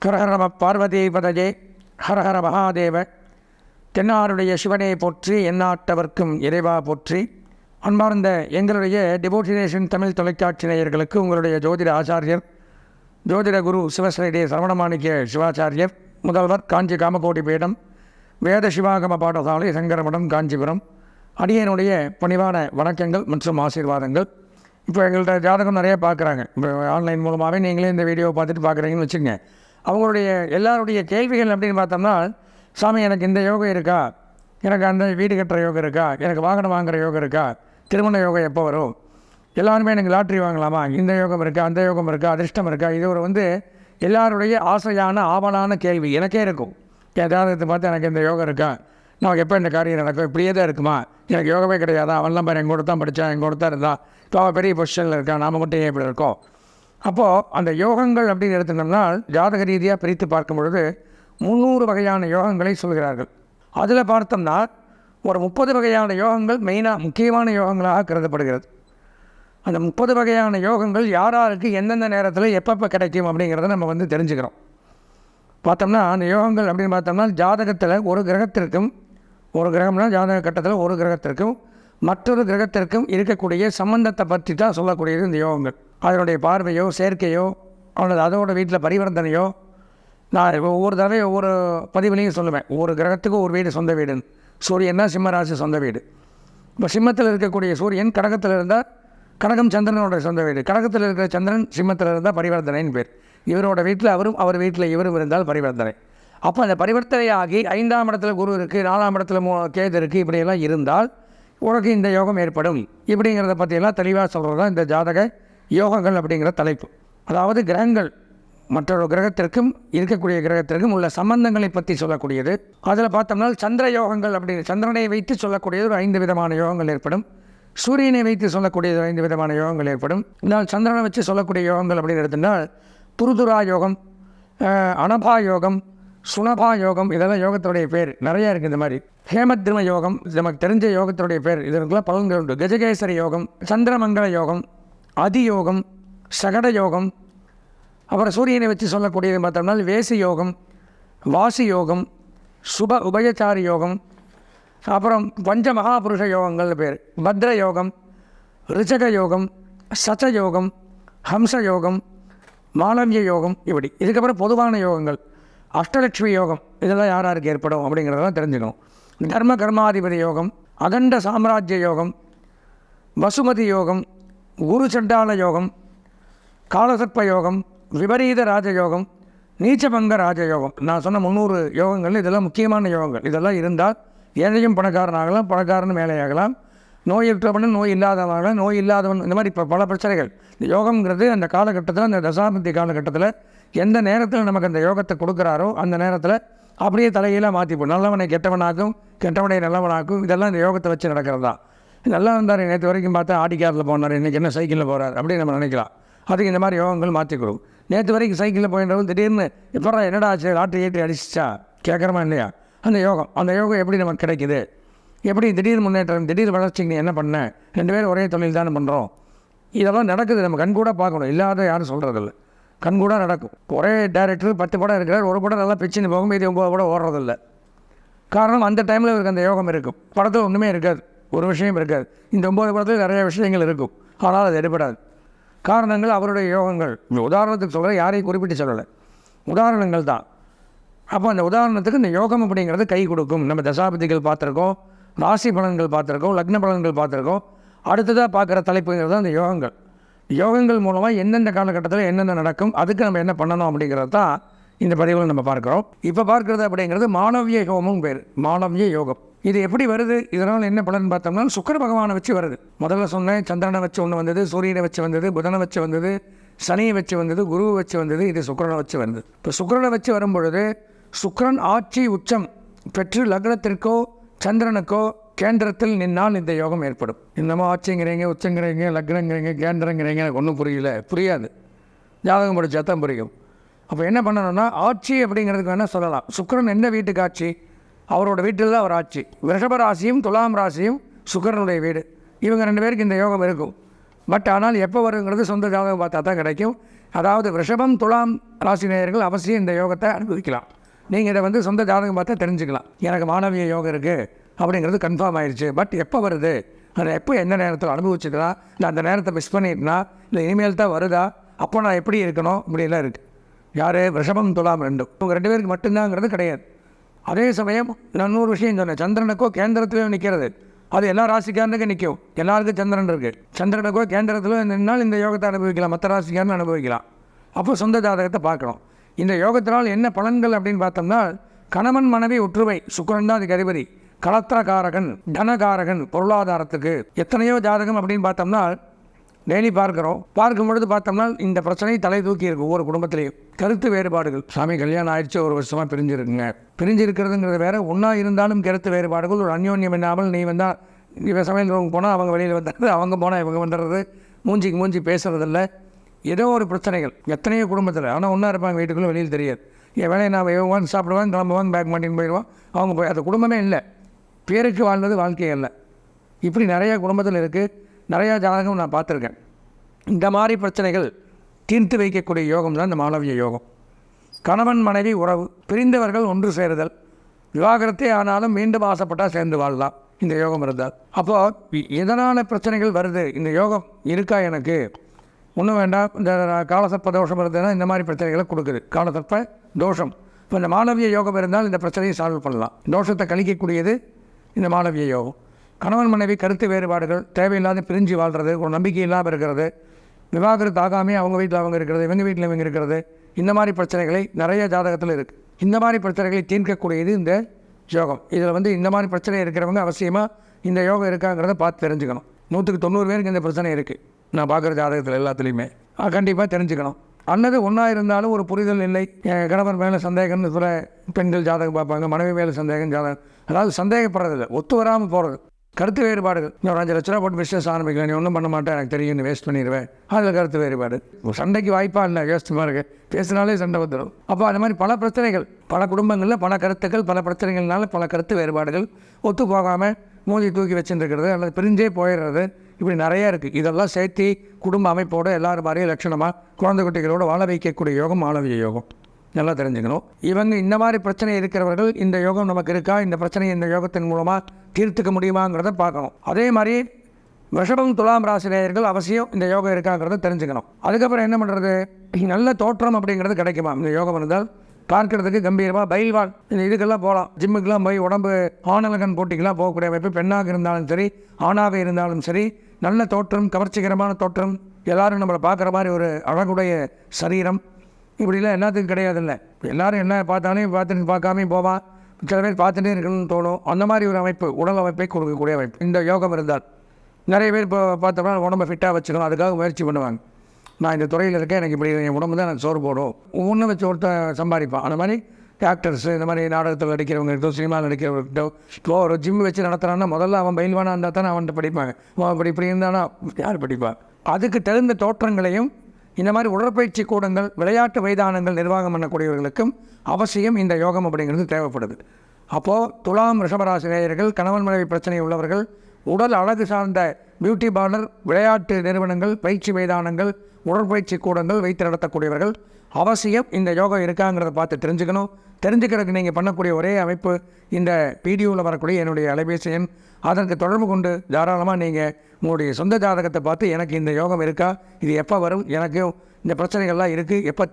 ஹரஹர நம பார்வதி பதஜே ஹரஹர மகாதேவ. தென்னாருடைய சிவனை போற்றி, எந்நாட்டவர்க்கும் இறைவா போற்றி. அன்பார்ந்த எங்களுடைய டிவோட்டினேஷன் தமிழ் தொலைக்காட்சி நேயர்களுக்கு உங்களுடைய ஜோதிட ஆச்சாரியர், ஜோதிட குரு சிவஸ்ரீ சரவணமாணிக்க சிவாச்சாரியர், முதல்வர் காஞ்சி காமகோடி பீடம், வேத சிவாகம பாடசாலை, சங்கரமடம், காஞ்சிபுரம், அடியனுடைய பணிவான வணக்கங்கள் மற்றும் ஆசீர்வாதங்கள். இப்போ எங்கள்கிட்ட ஜாதகம் நிறைய பார்க்குறாங்க. இப்போ ஆன்லைன் மூலமாகவே நீங்களே இந்த வீடியோவை பார்த்துட்டு பார்க்குறீங்கன்னு வச்சுக்கோங்க. அவங்களுடைய எல்லாருடைய கேள்விகள் அப்படின்னு பார்த்தோம்னா, சாமி எனக்கு இந்த யோகம் இருக்கா, எனக்கு அந்த வீடு கட்டுற யோகம் இருக்கா, எனக்கு வாகனம் வாங்குகிற யோகம் இருக்கா, திருமண யோகம் எப்போ வரும், எல்லாருமே எனக்கு லாட்ரி வாங்கலாமா, இந்த யோகம் இருக்கா, அந்த யோகம் இருக்கா, அதிர்ஷ்டம் இருக்கா, இது ஒரு எல்லாருடைய ஆசையான ஆவலான கேள்வி எனக்கே இருக்கும். என் ஜாதகத்தை பார்த்து எனக்கு இந்த யோகம் இருக்கா, நமக்கு எப்போ இந்த காரியம் நடக்கும், இப்படியே தான் இருக்குமா, எனக்கு யோகமே கிடையாதா, அவன்லாம் பாரு எங்கூட தான் படித்தான், எங்கூட தான் இருந்தான், இப்போ அவன் பெரிய பொசிஷனில் இருக்கான், நாம் மட்டும் ஏன் இப்படி இருக்கோம். அப்போது அந்த யோகங்கள் அப்படின்னு எடுத்துட்டோம்னா, ஜாதக ரீதியாக பிரித்து பார்க்கும் பொழுது 300 வகையான யோகங்களை சொல்கிறார்கள். அதில் பார்த்தோம்னா ஒரு 30 வகையான யோகங்கள் மெயினாக முக்கியமான யோகங்களாக கருதப்படுகிறது. அந்த 30 வகையான யோகங்கள் யாராருக்கு எந்தெந்த நேரத்தில் எப்பப்போ கிடைக்கும் அப்படிங்கிறத நம்ம தெரிஞ்சுக்கிறோம். பார்த்தோம்னா அந்த யோகங்கள் அப்படின்னு பார்த்தோம்னா, ஜாதகத்தில் ஒரு கிரகத்திற்கும், ஒரு கிரகம்னா ஜாதக கட்டத்தில் ஒரு கிரகத்திற்கும் மற்றொரு கிரகத்திற்கும் இருக்கக்கூடிய சம்பந்தத்தை பற்றி தான் சொல்லக்கூடியது இந்த யோகங்கள். அதனுடைய பார்வையோ சேர்க்கையோ அல்லது அதோட வீட்டில் பரிவர்த்தனையோ, நான் ஒவ்வொரு தடவை ஒவ்வொரு பதிவுலையும் சொல்லுவேன், ஒவ்வொரு கிரகத்துக்கும் ஒரு வீடு சொந்த வீடுன்னு. சூரியன்னா சிம்மராசி சொந்த வீடு. இப்போ சிம்மத்தில் இருக்கக்கூடிய சூரியன் கடகத்தில் இருந்தால் கடகம் சந்திரனோட சொந்த வீடு, கடகத்தில் இருக்கிற சந்திரன் சிம்மத்தில் இருந்தால் பரிவர்த்தனைன்னு பேர். இவரோட வீட்டில் அவரும், அவர் வீட்டில் இவரும் இருந்தால் பரிவர்த்தனை. அப்போ அந்த பரிவர்த்தனையாகி 5ஆம் இடத்துல குரு இருக்குது, 4ஆம் இடத்துல கேது இருக்குது, இப்படியெல்லாம் இருந்தால் உனக்கு இந்த யோகம் ஏற்படும். இப்படிங்கிறத பற்றியெல்லாம் தெளிவாக சொல்கிறது தான் இந்த ஜாதக யோகங்கள் அப்படிங்கிற தலைப்பு. அதாவது கிரகங்கள் மற்றொரு கிரகத்திற்கும் இருக்கக்கூடிய கிரகத்திற்கும் உள்ள சம்பந்தங்களை பற்றி சொல்லக்கூடியது. அதில் பார்த்தோம்னா சந்திர யோகங்கள் அப்படின்னு சந்திரனை வைத்து சொல்லக்கூடியது ஒரு 5 விதமான யோகங்கள் ஏற்படும். சூரியனை வைத்து சொல்லக்கூடியது 5 விதமான யோகங்கள் ஏற்படும். இதனால் சந்திரனை வச்சு சொல்லக்கூடிய யோகங்கள் அப்படின்னு எடுத்துட்டால் துருதுரா யோகம், அனபா யோகம், சுனபா யோகம், இதெல்லாம் யோகத்துடைய பேர் நிறையா இருக்குது. இந்த மாதிரி ஹேமத்ரிம யோகம் நமக்கு தெரிஞ்ச யோகத்துடைய பேர். இதற்குலாம் பலன்கள் உண்டு. கஜகேசரி யோகம், சந்திரமங்கல யோகம், அதியோகம், சகட யோகம். அப்புறம் சூரியனை வச்சு சொல்லக்கூடியது பார்த்தோம்னா வேசி யோகம், வாசி யோகம், சுப உபயச்சாரி யோகம், அப்புறம் பஞ்ச மகாபுருஷ யோகங்கள் பேர். பத்ர யோகம், ரிச்சக யோகம், சச்ச யோகம், ஹம்ச யோகம், மாலவிய யோகம், இப்படி. இதுக்கப்புறம் பொதுவான யோகங்கள் அஷ்டலட்சுமி யோகம். இதெல்லாம் யார் யாருக்கு ஏற்படும் அப்படிங்கிறதெல்லாம் தெரிஞ்சுக்கணும். தர்ம கர்மாதிபதி யோகம், அகண்ட சாம்ராஜ்ய யோகம், வசுமதி யோகம், குரு சண்டால யோகம், காலசர்ப்ப யோகம், விபரீத ராஜயோகம், நீச்சபங்க ராஜயோகம். நான் சொன்ன 300 யோகங்கள் இதெல்லாம் முக்கியமான யோகங்கள். இதெல்லாம் இருந்தால் ஏழையும் பணக்காரனாகலாம், பணக்காரன் மேலேயாகலாம், நோயற்றவனும் நோய் இல்லாதவனாகலாம், நோய் இல்லாதவன், இந்த மாதிரி இப்போ பல பிரச்சனைகள். இந்த யோகங்கிறது அந்த காலகட்டத்தில், அந்த தசாபதி காலகட்டத்தில் எந்த நேரத்தில் நமக்கு அந்த யோகத்தை கொடுக்குறாரோ அந்த நேரத்தில் அப்படியே தலையெல்லாம் மாற்றிப்போம். நல்லவனை கெட்டவனாக்கும், கெட்டவனை நல்லவனாக்கும். இதெல்லாம் இந்த யோகத்தை வச்சு நடக்கிறது தான். நல்லா இருந்தார், நேற்று வரைக்கும் பார்த்தா ஆடி காரில் போனார், இன்றைக்கி என்ன சைக்கிளில் போகிறார் அப்படின்னு நம்ம நினைக்கலாம். அதுக்கு இந்த மாதிரி யோகங்கள் மாற்றிக்கிறோம். நேற்று வரைக்கும் சைக்கிளில் போயின்றவங்க திடீர்னு எப்போ என்னடா ஆச்சு, லாட்டரி ஏற்றி அடிச்சிச்சா கேட்குறமா இல்லையா? அந்த யோகம் எப்படி நமக்கு கிடைக்குது, எப்படி திடீர் முன்னேற்றம், திடீர் வளர்ச்சிக்கு நீ என்ன பண்ண, 2 பேரும் ஒரே தொழில் தானே பண்ணுறோம். இதெல்லாம் நடக்குது, நம்ம கண்கூட பார்க்கணும். இல்லாத யாரும் சொல்கிறதில்ல, கண்கூட நடக்கும். ஒரே டேரக்டர் 10 படம் இருக்கிறார், ஒரு படம் நல்லா பிச்சுன்னு போகும், இது 9 படம் ஓடுறதில்ல. காரணம் அந்த டைமில் இவருக்கு அந்த யோகம் இருக்கும். படத்தில் ஒன்றுமே இருக்காது, ஒரு விஷயம் இருக்காது. இந்த 9 படத்தில் நிறைய விஷயங்கள் இருக்கும், ஆனால் அது எடுபடாது. காரணங்கள் அவருடைய யோகங்கள். உதாரணத்துக்கு சொல்கிற, யாரையும் குறிப்பிட்டு சொல்லலை, உதாரணங்கள் தான். அப்போ அந்த உதாரணத்துக்கு இந்த யோகம் அப்படிங்கிறது கை கொடுக்கும். நம்ம தசாபதிகள் பார்த்துருக்கோம், ராசி பலன்கள் பார்த்துருக்கோம், லக்ன பலன்கள் பார்த்துருக்கோம். அடுத்ததாக பார்க்குற தலைப்புங்கிறது அந்த யோகங்கள். யோகங்கள் மூலமாக எந்தெந்த காலகட்டத்தில் என்னென்ன நடக்கும், அதுக்கு நம்ம என்ன பண்ணணும் அப்படிங்கிறது தான் இந்த பதிவில் நம்ம பார்க்குறோம். இப்போ பார்க்குறது அப்படிங்கிறது மானவிய யோகமும் பேர். மானவிய யோகம் இது எப்படி வருது, இதனால் என்ன பலன் பார்த்தோம்னா, சுக்கிர பகவானை வச்சு வருது. முதல்ல சொன்னேன், சந்திரனை வச்சு ஒன்று வந்தது, சூரியனை வச்சு வந்தது, புதனை வச்சு வந்தது, சனியை வச்சு வந்தது, குருவை வச்சு வந்தது, இது சுக்கிரனை வச்சு வருது. இப்போ சுக்கிரனை வச்சு வரும்பொழுது சுக்கிரன் ஆட்சி உச்சம் பெற்று லக்னத்திற்கோ சந்திரனுக்கோ கேந்திரத்தில் நின்னால் இந்த யோகம் ஏற்படும். இன்னமும் ஆட்சிங்கிறீங்க, உச்சங்கிறீங்க, லக்னங்கிறீங்க, கேந்திரங்கிறீங்க, எனக்கு ஒன்றும் புரியாது. ஜாதகம் படித்தா தான் புரியும். அப்போ என்ன பண்ணணும்னா, ஆட்சி அப்படிங்கிறதுக்கு வேணால் சொல்லலாம். சுக்கிரன் எந்த வீட்டுக்கு ஆட்சி, அவரோட வீட்டில் தான் அவர் ஆட்சி. ரிஷப ராசியும் துலாம் ராசியும் சுக்கிரனுடைய வீடு. இவங்க 2 பேருக்கு இந்த யோகம் இருக்கும். பட் ஆனால் எப்போ வருங்கிறது சொந்த ஜாதகம் பார்த்தா தான் கிடைக்கும். அதாவது ரிஷபம் துலாம் ராசி நேயர்கள் அவசியம் இந்த யோகத்தை அனுபவிக்கலாம். நீங்கள் இதை வந்து சொந்த ஜாதகம் பார்த்தா தெரிஞ்சுக்கலாம். எனக்கு மாணவிய யோகம் இருக்குது அப்படிங்கிறது கன்ஃபார்ம் ஆயிடுச்சு. பட் எப்போ வருது, அதை எப்போ எந்த நேரத்தில் அனுபவிச்சுக்கலாம், இல்லை அந்த நேரத்தை மிஸ் பண்ணிட்டுனா, இல்லை இனிமேல் தான் வருதா, அப்போ நான் எப்படி இருக்கணும், இப்படியெல்லாம் இருக்குது. யார் ரிஷபம் துலாம் ரெண்டும் இவங்க 2 பேருக்கு மட்டும்தாங்கிறது கிடையாது. அதே சமயம் நான் 100 விஷயம் சொன்னேன். சந்திரனுக்கோ கேந்திரத்திலையும் நிற்கிறது, அது எல்லா ராசிக்காரனுக்கும் நிற்கும். எல்லாருக்கும் சந்திரன் இருக்குது. சந்திரனுக்கோ கேந்திரத்தில் நின்னால் இந்த யோகத்தை அனுபவிக்கலாம், மற்ற ராசிக்காரன் அனுபவிக்கலாம். அப்போ சொந்த ஜாதகத்தை பார்க்கணும். இந்த யோகத்தினால் என்ன பலன்கள் அப்படின்னு பார்த்தோம்னா, கணவன் மனைவி ஒற்றுமை, சுக்கிரன் தான் அதுக்கு அதிபதி, கலத்திரகாரகன், தனகாரகன், பொருளாதாரத்துக்கு. எத்தனையோ ஜாதகம் அப்படின்னு பார்த்தோம்னா டெய்லி பார்க்கும் பொழுது பார்த்தோம்னா இந்த பிரச்சனை தலை தூக்கி இருக்கு. ஒவ்வொரு குடும்பத்திலையும் கருத்து வேறுபாடுகள். சாமி கல்யாணம் ஆயிடுச்சு, ஒரு வருஷமாக பிரிஞ்சிருக்கிறதுங்கிறது வேற. ஒன்றா இருந்தாலும் கருத்து வேறுபாடுகள், ஒரு அந்யோன்யம் இல்லாமல் நீ வந்தால் இவன் சமையல் ரூம் போனால் அவங்க வெளியில் வந்துடுறது, அவங்க போனால் இவங்க வந்துடுறது, மூஞ்சிக்கு மூஞ்சி பேசுறதில்ல, ஏதோ ஒரு பிரச்சனைகள் எத்தனையோ குடும்பத்தில். ஆனால் ஒன்றா இருப்பாங்க, வீட்டுக்குள்ளே வெளியில் தெரியாது. என் வேலையை நான் இவங்க சாப்பிடுவாங்க, கிளம்புவாங்க, பேக் மாட்டின்னு போயிடுவான், அவங்க போய் அந்த குடும்பமே இல்லை. பேருக்கு வாழ்வது வாழ்க்கையே இல்லை. இப்படி நிறையா குடும்பத்தில் இருக்குது. நிறையா ஜாதகம் நான் பார்த்துருக்கேன். இந்த மாதிரி பிரச்சனைகள் தீர்த்து வைக்கக்கூடிய யோகம் தான் இந்த மாளவிய யோகம். கணவன் மனைவி உறவு, பிரிந்தவர்கள் ஒன்று சேருதல், விவாகரத்தே ஆனாலும் மீண்டும் ஆசைப்பட்டால் சேர்ந்து வாழலாம் இந்த யோகம் இருந்தால். அப்போது எதனால் பிரச்சனைகள் வருது, இந்த யோகம் இருக்கா எனக்கு, ஒன்றும் வேண்டாம். இந்த காலசர்ப்ப தோஷம் இருந்ததுன்னா இந்த மாதிரி பிரச்சனைகளை கொடுக்குது. காலசர்ப்ப தோஷம். இப்போ இந்த மாளவிய யோகம் இருந்தால் இந்த பிரச்சனையை சால்வ் பண்ணலாம். தோஷத்தை கழிக்கக்கூடியது இந்த மாளவிய யோகம். கணவன் மனைவி கருத்து வேறுபாடுகள், தேவையில்லாத பிரிஞ்சு வாழ்கிறது, ஒரு நம்பிக்கை இல்லாமல் இருக்கிறது, விவாகரத்து ஆகாமே அவங்க வீட்டில் அவங்க இருக்கிறது, இவங்க வீட்டில் இவங்க இருக்கிறது, இந்த மாதிரி பிரச்சனைகளை நிறைய ஜாதகத்தில் இருக்குது. இந்த மாதிரி பிரச்சனைகளை தீர்க்கக்கூடியது இந்த யோகம். இதில் வந்து இந்த மாதிரி பிரச்சனை இருக்கிறவங்க அவசியமாக இந்த யோகம் இருக்காங்கிறத பார்த்து தெரிஞ்சுக்கணும். 100க்கு 90 பேருக்கு இந்த பிரச்சனை இருக்குது. நான் பார்க்குற ஜாதகத்தில் எல்லாத்துலேயுமே கண்டிப்பாக தெரிஞ்சுக்கணும். அல்லது ஒன்றா இருந்தாலும் ஒரு புரிதல் இல்லை, கணவன் மேலே சந்தேகம்னு சொல்ல பெண்கள் ஜாதகம் பார்ப்பாங்க, மனைவி மேலே சந்தேகம் ஜாதகம், அதாவது சந்தேகப்படுறதில்லை, ஒத்து வராமல் போகிறது. கருத்து வேறுபாடுகள், ஒரு 5 லட்ச ரூபா போட்டு பிஸ்னஸ் ஆரம்பிக்கலாம், நீ ஒன்றும் பண்ண மாட்டேன், எனக்கு தெரியும், வேஸ்ட் பண்ணிடுவேன், அதில் கருத்து வேறுபாடு. சண்டைக்கு வாய்ப்பாக இல்லை, யோசிச்சுமா இருக்கு, பேசினாலே சண்டை வந்துடும். அப்போ அந்த மாதிரி பல பிரச்சனைகள், பல குடும்பங்களில் பல கருத்துக்கள், பல பிரச்சனைகள்னால பல கருத்து வேறுபாடுகள், ஒத்து போகாமல் மூஞ்சி தூக்கி வச்சுருக்கிறது, அல்லது பிரிஞ்சே போயிடுறது, இப்படி நிறையா இருக்குது. இதெல்லாம் சேர்த்து குடும்ப அமைப்போடு எல்லாரும் மாதிரியும் லட்சணமாக குழந்தை குட்டிகளோடு வாழ வைக்கக்கூடிய யோகம் மாளவிய யோகம். நல்லா தெரிஞ்சுக்கணும். இவங்க இந்த மாதிரி பிரச்சனை இருக்கிறவர்கள் இந்த யோகம் நமக்கு இருக்கா, இந்த பிரச்சனையை இந்த யோகத்தின் மூலமாக தீர்த்துக்க முடியுமாங்கிறத பார்க்கணும். அதே மாதிரி ரிஷபம் துலாம் ராசி நேயர்கள் அவசியம் இந்த யோகம் இருக்காங்கிறத தெரிஞ்சுக்கணும். அதுக்கப்புறம் என்ன பண்ணுறது, நல்ல தோற்றம் அப்படிங்கிறது கிடைக்குமா இந்த யோகம் இருந்தால்? பார்க்கறதுக்கு கம்பீரமாக பயில்வான், இந்த இதுக்கெல்லாம் போகலாம், ஜிம்முக்கெல்லாம் போய் உடம்பு ஆணழகன் போட்டிக்கெல்லாம் போகக்கூடிய அமைப்பு. பெண்ணாக இருந்தாலும் சரி, ஆணாக இருந்தாலும் சரி, நல்ல தோற்றம், கவர்ச்சிகரமான தோற்றம், எல்லோரும் நம்மளை பார்க்குற மாதிரி ஒரு அழகுடைய சரீரம், இப்படிலாம் எல்லாத்துக்கும் கிடையாதுல்ல. எல்லோரும் என்ன பார்த்தாலும் பார்க்காமையும் போவான், சில பேர் பார்த்துட்டே இருக்கணும்னு தோணும். அந்த மாதிரி ஒரு அமைப்பு, உடல் அமைப்பை கொடுக்கக்கூடிய அமைப்பு இந்த யோகம் இருந்தால். நிறைய பேர் இப்போ பார்த்தோம்னா உடம்பை ஃபிட்டாக வச்சுக்கணும், அதுக்காக முயற்சி பண்ணுவாங்க. நான் இந்த துறையில் இருக்கேன், எனக்கு இப்படி என் உடம்பு தான் எனக்கு சோறு போடும், ஒவ்வொன்றும் வச்சு ஒருத்தர் சம்பாதிப்பான். அந்த மாதிரி ஆக்டர்ஸு, இந்த மாதிரி நாடகத்தில் நடிக்கிறவங்க இருக்கட்டும், சினிமாவில் நடிக்கிறவங்க இப்போ ஒரு ஜிம் வச்சு நடத்துகிறான்னா முதல்ல அவன் பயில்வானாக இருந்தால் தானே அவன்கிட்ட படிப்பாங்க. அவன் இப்படி இருந்தானா யார் படிப்பான்? அதுக்கு தகுந்த தோற்றங்களையும் இந்த மாதிரி உடற்பயிற்சி கூடங்கள், விளையாட்டு மைதானங்கள் நிர்வாகம் பண்ணக்கூடியவர்களுக்கும் அவசியம் இந்த யோகம் அப்படிங்கிறது தேவைப்படுது. அப்போது துலாம் ரிஷபராசி நேயர்கள், கணவன் மனைவி பிரச்சனை உள்ளவர்கள், உடல் அழகு சார்ந்த பியூட்டி பார்லர், விளையாட்டு நிறுவனங்கள், பயிற்சி மைதானங்கள், உடற்பயிற்சி கூடங்கள் வைத்து நடத்தக்கூடியவர்கள் அவசியம் இந்த யோகம் இருக்காங்கிறத பார்த்து தெரிஞ்சுக்கணும். தெரிஞ்சுக்கிறதுக்கு நீங்கள் பண்ணக்கூடிய ஒரே அமைப்பு இந்த வீடியோவில் வரக்கூடிய என்னுடைய அலைபேசி எண். அதற்கு தொடர்பு கொண்டு தாராளமாக நீங்கள் உங்களுடைய சொந்த ஜாதகத்தை பார்த்து எனக்கு இந்த யோகம் இருக்கா, இது எப்போ வரும், எனக்கு இந்த பிரச்சனைகள்லாம் இருக்குது, எப்போ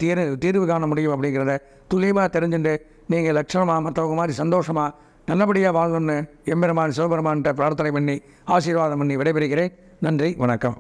தீர்வு காண முடியும் அப்படிங்கிறத துல்லியமாக தெரிஞ்சுட்டு நீங்கள் லட்சணமாக மற்றவங்க மாதிரி சந்தோஷமாக நல்லபடியாக வாழணும்னு எம்பெருமான் சிவபெருமான்கிட்ட பிரார்த்தனை பண்ணி ஆசீர்வாதம் பண்ணி விடைபெறுகிறேன். நன்றி, வணக்கம்.